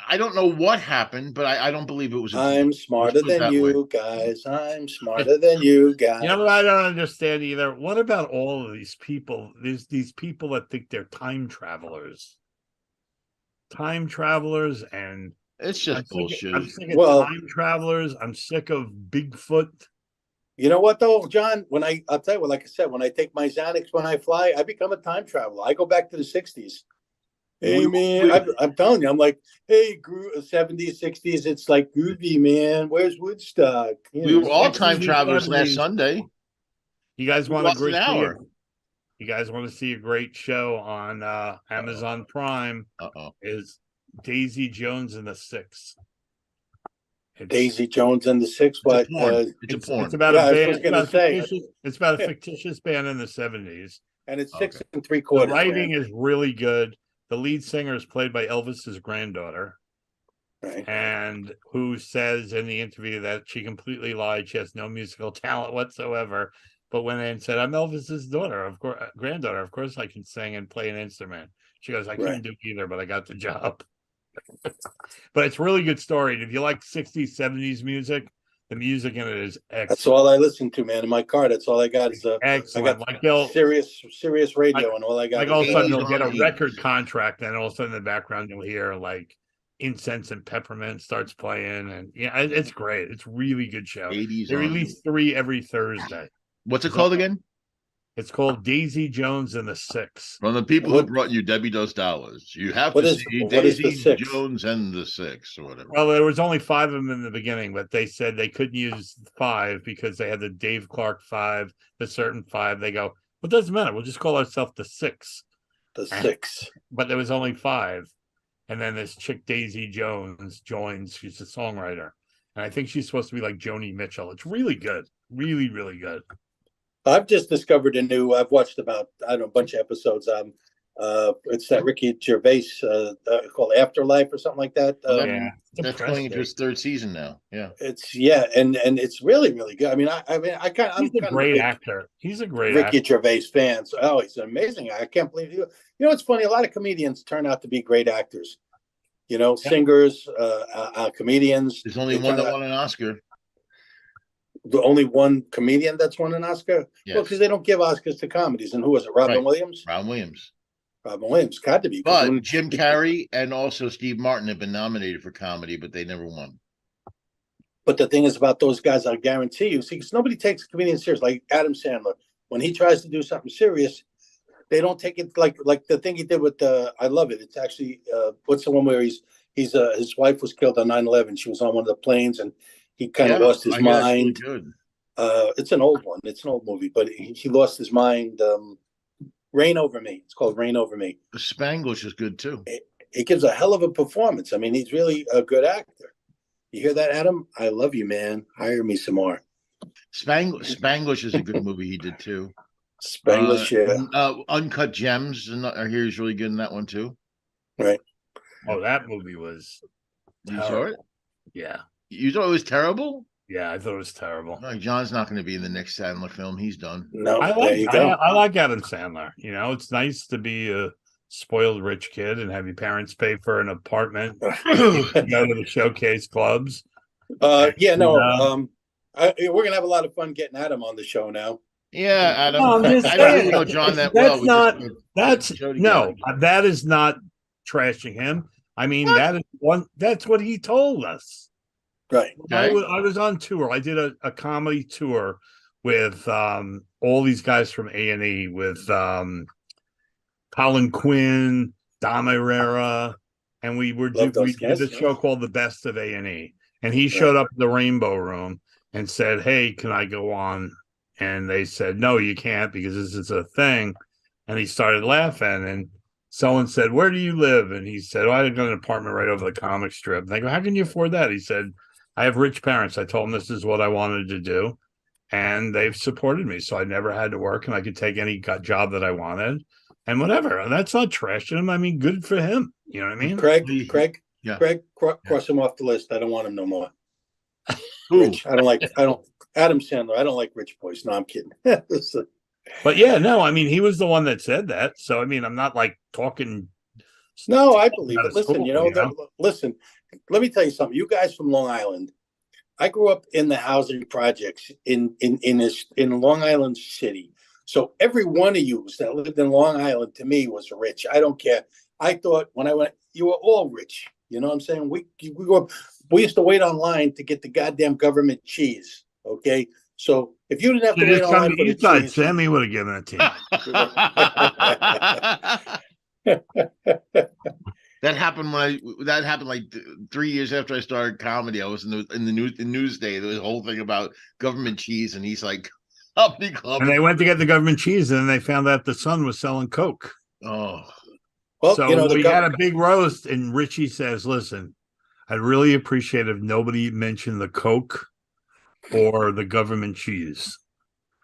I don't know what happened, but I don't believe it was... I'm smarter than you guys. I'm smarter than you guys. You know what I don't understand either? What about all of these people? There's these people that think they're time travelers. And it's just bullshit. I'm sick of time travelers. I'm sick of Bigfoot. You know what though, John? I'll tell you what, like I said, when I take my Xanax when I fly, I become a time traveler. I go back to the 60s. Hey man, I'm telling you, I'm like, hey, 70s, 60s, it's like groovy, man. Where's Woodstock? We were all time travelers last Sunday. You guys want a great hour? You guys want to see a great show on Amazon Prime? Is Daisy Jones and the Six. Daisy Jones and the Six? What? It's a porn. It's about a band. It's about a fictitious band in the 70s. And it's 6 3/4. The writing is really good. The lead singer is played by Elvis's granddaughter. Right. And who says in the interview that she completely lied. She has no musical talent whatsoever. But when they said, I'm Elvis's daughter, of course, granddaughter, of course I can sing and play an instrument. She goes, I couldn't do either, but I got the job. But it's a really good story. And if you like 60s, 70s music, the music in it is excellent. That's all I listen to, man. In my car, that's all I got is excellent. I got Sirius radio, and all I got. Like all of a sudden, you'll get a record contract, and all of a sudden in the background, you'll hear like Incense and Peppermint starts playing. And it's great. It's a really good show. They release 3 every Thursday. What's it called again? It's called Daisy Jones and the Six. From the people who brought you Debbie Does Dollars. You have to see Daisy Jones and the Six or whatever. Well, there was only 5 of them in the beginning, but they said they couldn't use 5 because they had the Dave Clark 5, the certain 5. They go, well, it doesn't matter. We'll just call ourselves the Six. The Six. But there was only 5. And then this chick, Daisy Jones, joins. She's a songwriter. And I think she's supposed to be like Joni Mitchell. It's really good. Really, really good. I've just discovered I've watched about, I don't know, a bunch of episodes. It's that Ricky Gervais called Afterlife or something like that. That's going into his 3rd season now. Yeah. And it's really, really good. I mean, I'm a great actor. He's a great Ricky Gervais fan. So, he's an amazing. I can't believe you. You know, it's funny. A lot of comedians turn out to be great actors. You know, singers, comedians. There's only one that won an Oscar. The only one comedian that's won an Oscar? Yes. Well, because they don't give Oscars to comedies. And who was it? Robin Williams? Robin Williams. Got to be. But Jim Carrey and also Steve Martin have been nominated for comedy, but they never won. But the thing is about those guys, I guarantee you, because nobody takes a comedian serious. Like Adam Sandler, when he tries to do something serious, they don't take it like the thing he did with I love it. It's actually what's the one where his wife was killed on 9/11. She was on one of the planes and he kind of lost his mind. It's an old one. It's an old movie, but he lost his mind. Rain Over Me. It's called Rain Over Me. The Spanglish is good too. he gives a hell of a performance. I mean, he's really a good actor. You hear that, Adam? I love you, man. Hire me some more. Spanglish is a good movie he did too. Spanglish, yeah. Uncut Gems, I hear he's really good in that one too. Right. Oh, that movie was. You saw it? Yeah. You thought it was terrible? Yeah, I thought it was terrible. No, John's not going to be in the next Sandler film. He's done. No, I there you go. I like Adam Sandler. You know, it's nice to be a spoiled rich kid and have your parents pay for an apartment, go to the showcase clubs. We're gonna have a lot of fun getting Adam on the show now. Yeah, Adam. No, I'm just I saying, don't really know John that that's well. That is not trashing him. I mean, that's what he told us. Right. Okay. I was on tour. I did a comedy tour with all these guys from A&E, with Colin Quinn, Dom Herrera, and we did a show called The Best of A&E. And he showed up at the Rainbow Room and said, "Hey, can I go on?" And they said, "No, you can't, because this is a thing." And he started laughing, and someone said, "Where do you live?" And he said, "I got an apartment right over the comic strip." And they go, "How can you afford that?" He said, "I have rich parents. I told them this is what I wanted to do, and they've supported me. So I never had to work, and I could take any job that I wanted and whatever." And that's not trashing him. I mean, good for him. You know what I mean? Craig, yeah. Craig, cross him off the list. I don't want him no more. Who? Rich, Adam Sandler. I don't like rich boys. No, I'm kidding. But yeah, no, I mean, he was the one that said that. So, I mean, I'm not like talking. No, I believe it. Listen, school, listen, let me tell you something. You guys from Long Island, I grew up in the housing projects in Long Island City. So every one of you that lived in Long Island to me was rich. I don't care. I thought when I went, you were all rich. You know what I'm saying? We used to wait online to get the goddamn government cheese. Okay. So if you didn't have to wait online for the cheese, Sammy would have given it to you. That happened like 3 years after I started comedy. I was in the Newsday. There was a whole thing about government cheese, and he's like, "Company club." And they went to get the government cheese, and then they found out the son was selling Coke. Oh, well, so we had a big roast, and Richie says, "Listen, I'd really appreciate if nobody mentioned the Coke or the government cheese."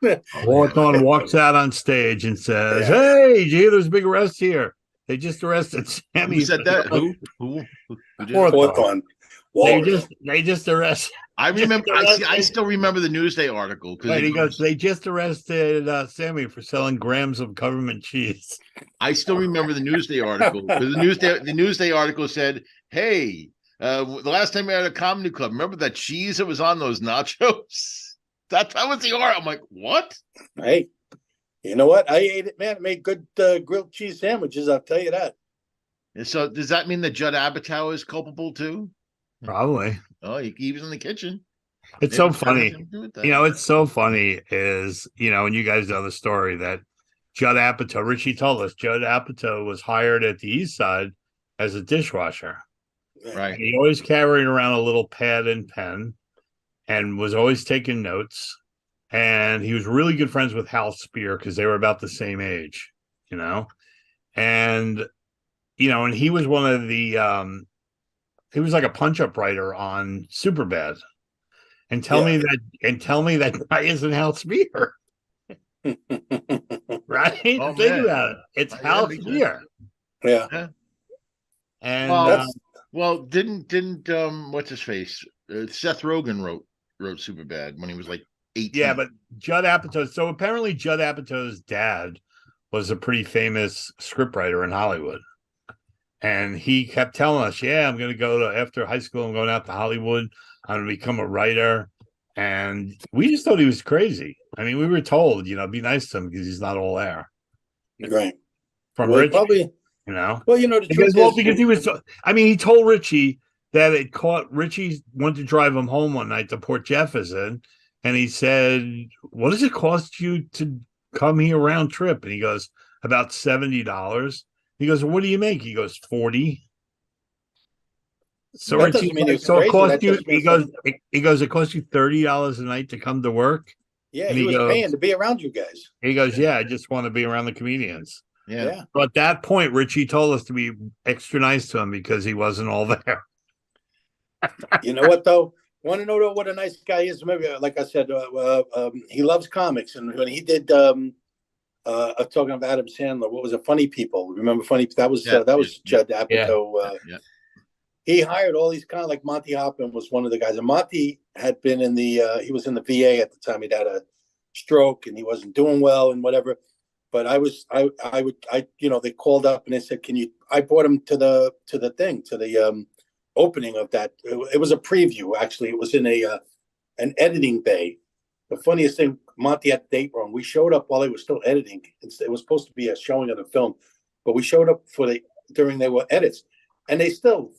Hawthorne walks out on stage and says, "Hey, gee, there's a big arrest here. They just arrested Sammy." Who said that? Who? Hawthorne. They just arrested. I remember. I still remember the Newsday article. Right, he goes, "They just arrested Sammy for selling grams of government cheese." I still remember the Newsday article, because the Newsday article said, "Hey, the last time we had a comedy club, remember that cheese that was on those nachos?" That was the art. I'm like, what? Hey, you know what? I ate it, man. It made good grilled cheese sandwiches. I'll tell you that. And so does that mean that Judd Apatow is culpable too? Probably. Oh, he was in the kitchen. It's so funny. It's so funny is, and you guys know the story that Judd Apatow, Richie told us, Judd Apatow was hired at the East Side as a dishwasher. Right. And he always carried around a little pad and pen and was always taking notes. And he was really good friends with Hal Spear because they were about the same age, and, and he was one of the, he was like a punch-up writer on Superbad. And tell me that guy isn't Hal Spear. Right? Oh, Think man. about it. It's Hal Spear. Yeah. And didn't what's his face? Seth Rogen wrote Superbad when he was like 18. Yeah, but Judd Apatow. So apparently Judd Apatow's dad was a pretty famous scriptwriter in Hollywood. And he kept telling us, I'm going to go after high school, I'm going out to Hollywood. I'm going to become a writer. And we just thought he was crazy. I mean, we were told, be nice to him because he's not all there. Right. From Richie, probably, Well, because he was, he told Richie that Richie wanted to drive him home one night to Port Jefferson. And he said, "What does it cost you to come here round trip?" And he goes, "About $70. He goes, "What do you make?" He goes, 40. So Richie, it cost you. He goes, "It cost you $30 a night to come to work." Yeah, and he was paying to be around you guys. He goes, "Yeah, I just want to be around the comedians." Yeah. But at that point, Richie told us to be extra nice to him because he wasn't all there. You know what, though? Want to know what a nice guy is? Maybe, like I said, he loves comics. And when he did, talking about Adam Sandler, what was it? Funny People. Remember Funny? That was Judd Apatow. He hired all these kind of like Monty Hoffman was one of the guys. And Monty had been in he was in the VA at the time. He'd had a stroke and he wasn't doing well and whatever. But they called up and they said, I brought him to the opening of that. It was a preview, actually. It was in an editing bay. The funniest thing, Monty had the date wrong. We showed up while they were still editing. It was supposed to be a showing of the film, but we showed up during they were edits. And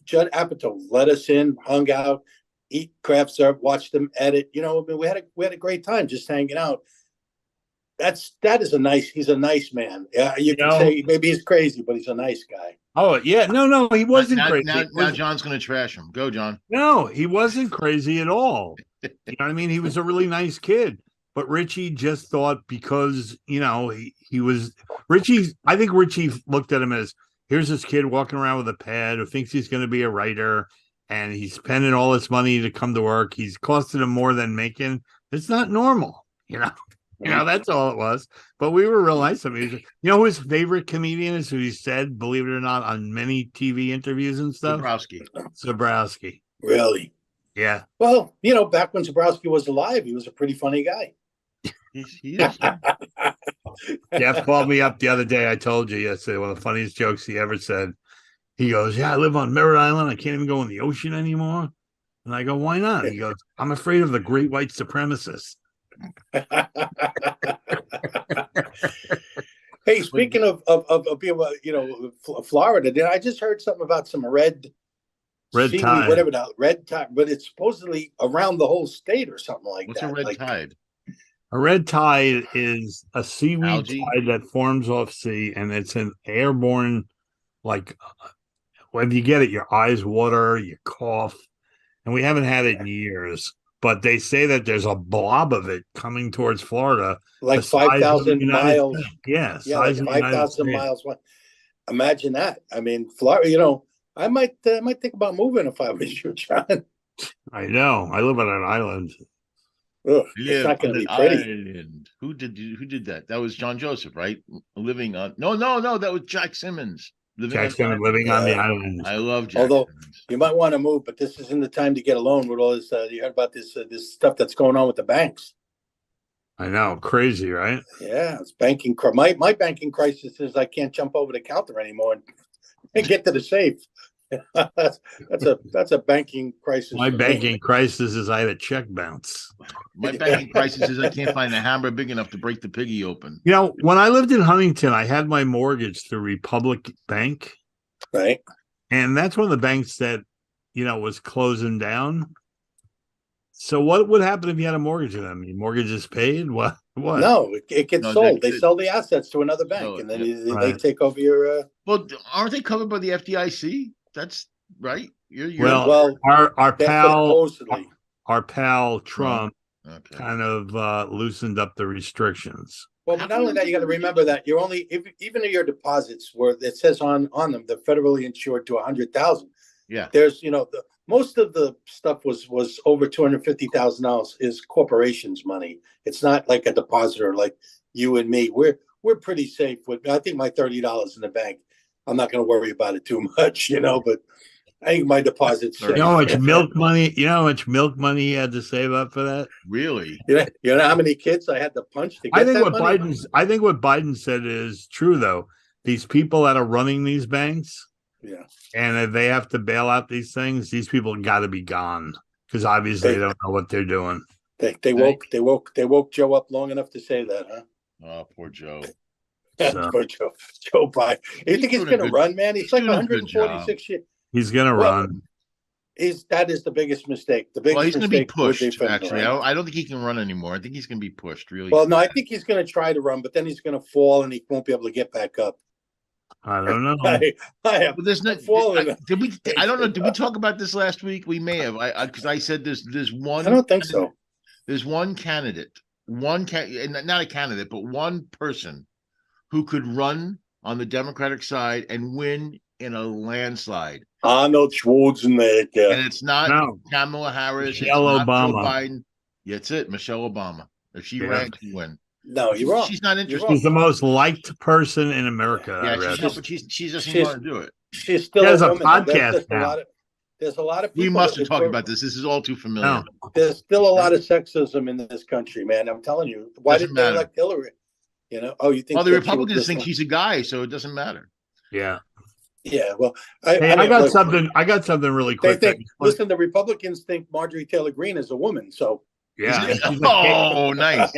Judd Apatow let us in, hung out, eat craft syrup, watched them edit. You know, I mean, we had a great time just hanging out. He's a nice man. Yeah, you can say maybe he's crazy, but he's a nice guy. Oh yeah, no, he wasn't crazy. Now John's going to trash him. Go, John. No, he wasn't crazy at all. You know what I mean? He was a really nice kid. But Richie just thought because, he was Richie. I think Richie looked at him as, here's this kid walking around with a pad who thinks he's going to be a writer, and he's spending all this money to come to work. He's costing him more than making. It's not normal, that's all it was. But we were real nice. I mean, who his favorite comedian is, who he said, believe it or not, on many TV interviews and stuff? Zabrowski. Really? Yeah. Well, back when Zabrowski was alive, he was a pretty funny guy. He is. Jeff called me up the other day. I told you yesterday, one of the funniest jokes he ever said. He goes, I live on Merritt Island. I can't even go in the ocean anymore. And I go, why not? He goes, I'm afraid of the great white supremacists. Hey, speaking of Florida, I just heard something about some red tide, whatever that red tide, but it's supposedly around the whole state or something like What's that. What's a red tide? A red tide is a seaweed algae tide that forms off sea, and it's an airborne, like when you get it, your eyes water, you cough, and we haven't had it in years. But they say that there's a blob of it coming towards Florida, like 5,000 miles. Yes, yeah, like 5,000 miles. Imagine that. I mean, Florida. I might think about moving if I was you, John. I know. I live on an island. Ugh, it's not going to be pretty. Island. Who did that? That was John Joseph, right? Living on no, that was Jack Simmons. Living on the island. I love Jack. Although Simmons. You might want to move, but this isn't the time to get a loan with all this. You heard about this stuff that's going on with the banks. I know, crazy, right? Yeah, it's banking. My banking crisis is I can't jump over the counter anymore and get to the safe. that's a banking crisis. My banking crisis is I had a check bounce. My banking crisis is I can't find a hammer big enough to break the piggy open. When I lived in Huntington, I had my mortgage through Republic Bank. Right. And that's one of the banks that, was closing down. So what would happen if you had a mortgage with them? Your mortgage is paid? What? No, it gets sold. They sell the assets to another bank, and then they take over your. Well, aren't they covered by the FDIC? That's right. Our pal Trump kind of loosened up the restrictions. Well, but not only that, you got to remember that you're only even if your deposits were, it says on them, they're federally insured to 100,000. Yeah, there's most of the stuff was over $250,000 is corporations' money. It's not like a depositor like you and me. We're pretty safe with. I think my $30 in the bank. I'm not going to worry about it too much, but I think my deposits. You know how much milk money? You know how much milk money he had to save up for that? Really? You know how many kids I had to punch to get I think what Biden said is true, though. These people that are running these banks, and if they have to bail out these things, these people got to be gone because obviously they don't know what they're doing. They woke Joe up long enough to say that, huh? Oh, poor Joe. Poor Joe Biden. You think he's going to run, man? He's like 146 years. He's going to run. That is the biggest mistake. He's going to be pushed. Actually, I don't think he can run anymore. I think he's going to be pushed. Really. Well, no, I think he's going to try to run, but then he's going to fall and he won't be able to get back up. I don't know. I have. But there's no. Did we? I don't know. Did we talk about this last week? We may have. Because I said there's one. I don't think so. There's one candidate, not a candidate, but one person who could run on the Democratic side and win in a landslide. Arnold Schwarzenegger. And it's not Kamala Harris. Michelle it's not Obama. Joe Biden. That's it. Michelle Obama. If she ran, she'd win. No, you're wrong. She's not interested. She's the most liked person in America. Yeah, she doesn't want to do it. She's still a woman. podcast now. There's a lot of people. We must have talked about this. This is all too familiar. No. There's still a lot of sexism in this country, man. I'm telling you. Why did they elect Hillary? You know? Oh, you think? Well, the Republicans think he's a guy, so it doesn't matter. Yeah. Yeah. Well, I got something. I got something really quick. Listen, the Republicans think Marjorie Taylor Greene is a woman. So. Yeah. Oh, nice.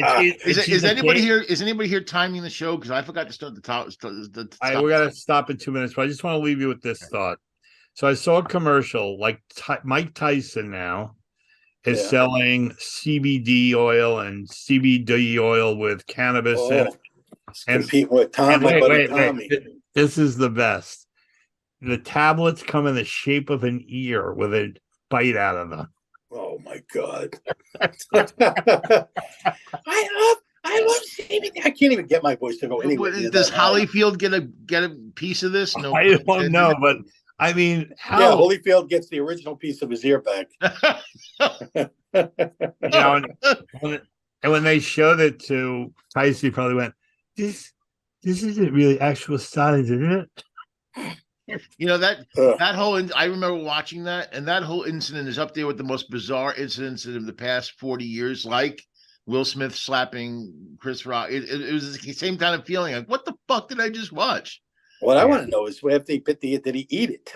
Is anybody here? Is anybody here timing the show? Because I forgot to start the top. We got to stop in 2 minutes, but I just want to leave you with this thought. So I saw a commercial, like Mike Tyson now is selling CBD oil and CBD oil with cannabis in it. And compete with Tommy. This is the best. The tablets come in the shape of an ear with a bite out of them. Oh my God! I love CBD. I can't even get my voice to go anywhere. Does Holyfield get a piece of this? No, I don't know, but I mean, yeah, Holyfield gets the original piece of his ear back. And when they showed it to Tyson, he probably went, "This isn't really actual size, isn't it?" You know, that whole, I remember watching that, and that whole incident is up there with the most bizarre incidents of the past 40 years, like Will Smith slapping Chris Rock. It was the same kind of feeling. Like, what the fuck did I just watch? What I want to know is after he bit did he eat it?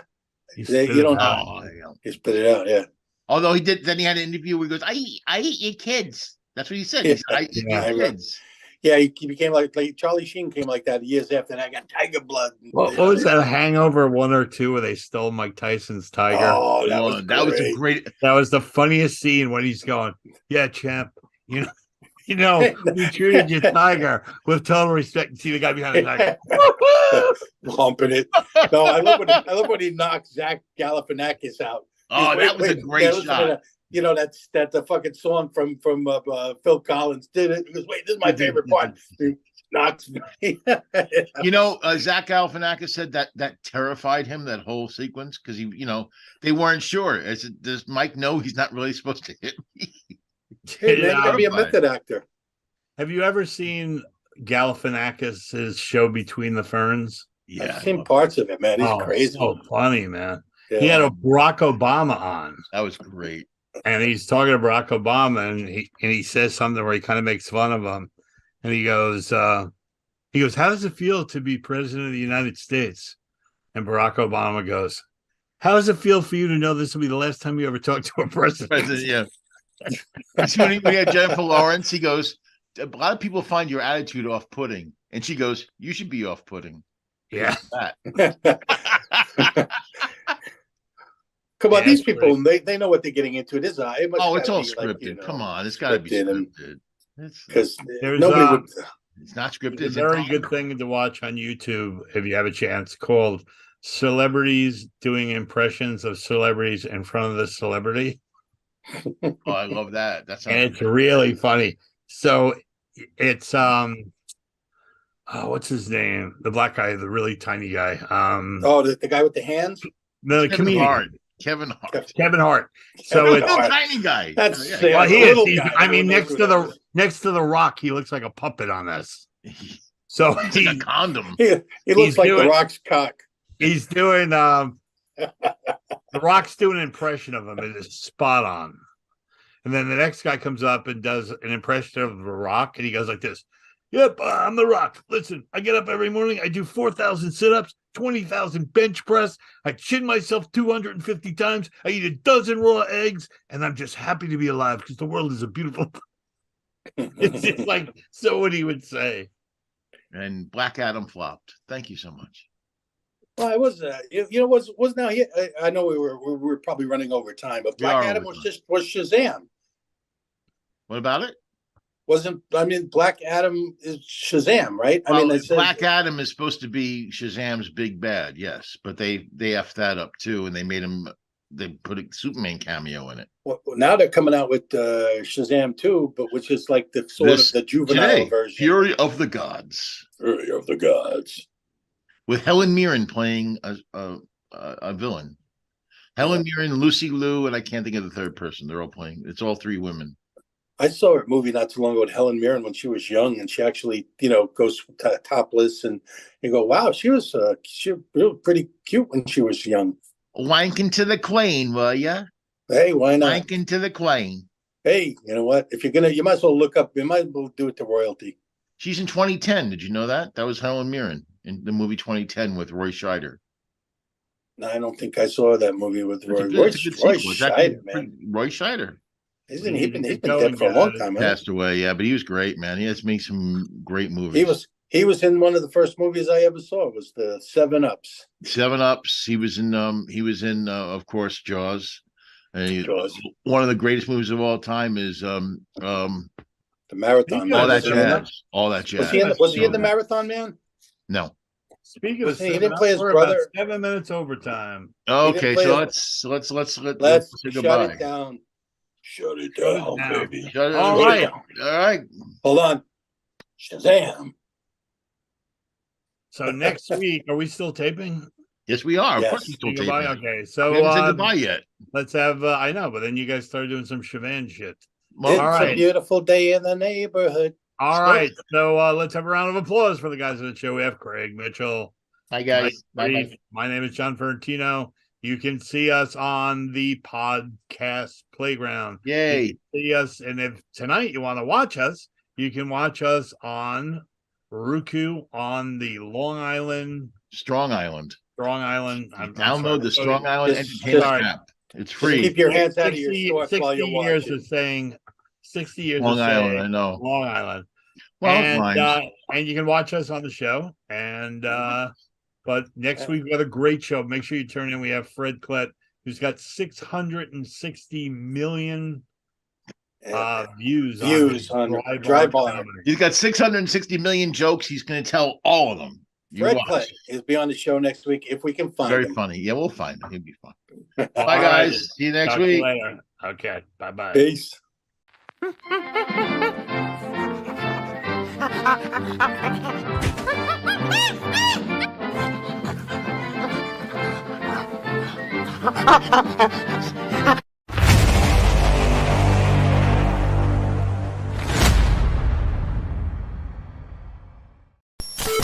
You don't know. He spit it out, yeah. Although he did, then he had an interview where he goes, I eat your kids. That's what he said. He said, I eat your kids. Yeah, he became like Charlie Sheen came like that years after that. I got tiger blood. What was that, Hangover 1 or 2 where they stole Mike Tyson's tiger? Oh, that was a great. That was the funniest scene when he's going, "Yeah, champ, you know, you treated your tiger with total respect." And see the guy behind the tiger, humping it. No, I love when he knocks Zach Galifianakis out. Oh, that was a great shot. You know, that's the fucking song from Phil Collins did it. He goes, wait, this is my favorite part. He knocks me. You know, Zach Galifianakis said that terrified him, that whole sequence, because they weren't sure. Does Mike know he's not really supposed to hit me? Hey, man, you gotta be a method actor. Have you ever seen Galifianakis' show Between the Ferns? Yeah, I've seen parts of it, man. He's crazy. So funny, man. Yeah. He had a Barack Obama on. That was great. And he's talking to Barack Obama, and he says something where he kind of makes fun of him. And he goes, "How does it feel to be president of the United States?" And Barack Obama goes, "How does it feel for you to know this will be the last time you ever talk to a president?" Yeah. When he had Jennifer Lawrence, he goes, "A lot of people find your attitude off-putting," and she goes, "You should be off-putting." Yeah. Come on, these people, they know what they're getting into. It's all scripted. Like, come on, it's got to be scripted. Because nobody would. It's not scripted. There's a very good thing to watch on YouTube if you have a chance, called "Celebrities Doing Impressions of Celebrities in Front of the Celebrity." Oh, I love that. And it's really funny. So it's what's his name? The black guy, the really tiny guy. The guy with the hands. The comedian. Kevin Hart. So it's a tiny guy. That's well, he is. I mean, next to the Rock, he looks like a puppet on this. So he's like a condom. He looks like the Rock's cock. He's doing the Rock's doing an impression of him. It is spot on. And then the next guy comes up and does an impression of the Rock, and he goes like this. "Yep, I'm the Rock. Listen, I get up every morning. I do 4,000 sit-ups, 20,000 bench press. I chin myself 250 times. I eat a dozen raw eggs, and I'm just happy to be alive because the world is a beautiful." It's just like so what he would say. And Black Adam flopped. Thank you so much. Well, it was was now here. I know we were probably running over time, but Black Adam was Shazam. What about it? Black Adam is Shazam, right? Well, Black Adam is supposed to be Shazam's big bad, yes, but they effed that up too, and they put a Superman cameo in it. Well, now they're coming out with Shazam 2, but which is like the sort of the juvenile version. Fury of the Gods. Fury of the Gods. with Helen Mirren playing a villain. Helen Mirren, Lucy Liu, and I can't think of the third person. They're all playing. It's all three women. I saw a movie not too long ago with Helen Mirren when she was young, and she actually, goes topless, and you go, wow, she was pretty cute when she was young. Wanking to the queen, will ya? Hey, why not? Wanking to the queen. Hey, you know what? If you're gonna, you might as well look up. You might as well do it to royalty. She's in 2010. Did you know that? That was Helen Mirren in the movie 2010 with Roy Scheider. No, I don't think I saw that movie with Roy Scheider, man. Roy Scheider. He's been dead for a long time, man. Passed away, yeah, but he was great, man. He has made some great movies. He was in one of the first movies I ever saw. It was the 7 Ups. 7 Ups. He was in of course, Jaws. Jaws. One of the greatest movies of all time is The Marathon. All that jazz. All that jazz. Was he in The Marathon Man? No. Speaking of, he didn't play his brother. 7 minutes overtime. Okay, so let's say goodbye. Shut it down. Shut it down, baby. Shut it All down. right. All right. Hold on. Shazam. So next week, are we still taping? Yes, we are. Yes. Of course, we're still taping. Okay, so we haven't said goodbye yet. Let's have. I know, but then you guys started doing some Chavan shit. Well, it's a beautiful day in the neighborhood. All right, so let's have a round of applause for the guys of the show. We have Craig Mitchell. Hi, guys. Bye. My name is John Ferrantino. You can see us on the podcast playground. Yay. You can see us, and if tonight you want to watch us, you can watch us on Roku on the Strong Island. Download the Strong Island Entertainment app. It's free. Keep your hands out of your shorts 60 while you're years watching. of saying 60 years Long of Island, saying I know. Long Island. Well, And you can watch us on the show. And but next week we got a great show. Make sure you turn in. We have Fred Klett, who's got 660 million views on Dry Bar. He's got 660 million jokes. He's going to tell all of them. Fred Klett is be on the show next week if we can find him. Very funny. Yeah, we'll find him. He'll be fun. Bye, guys. See you next week. Later. Okay. Bye-bye. Peace.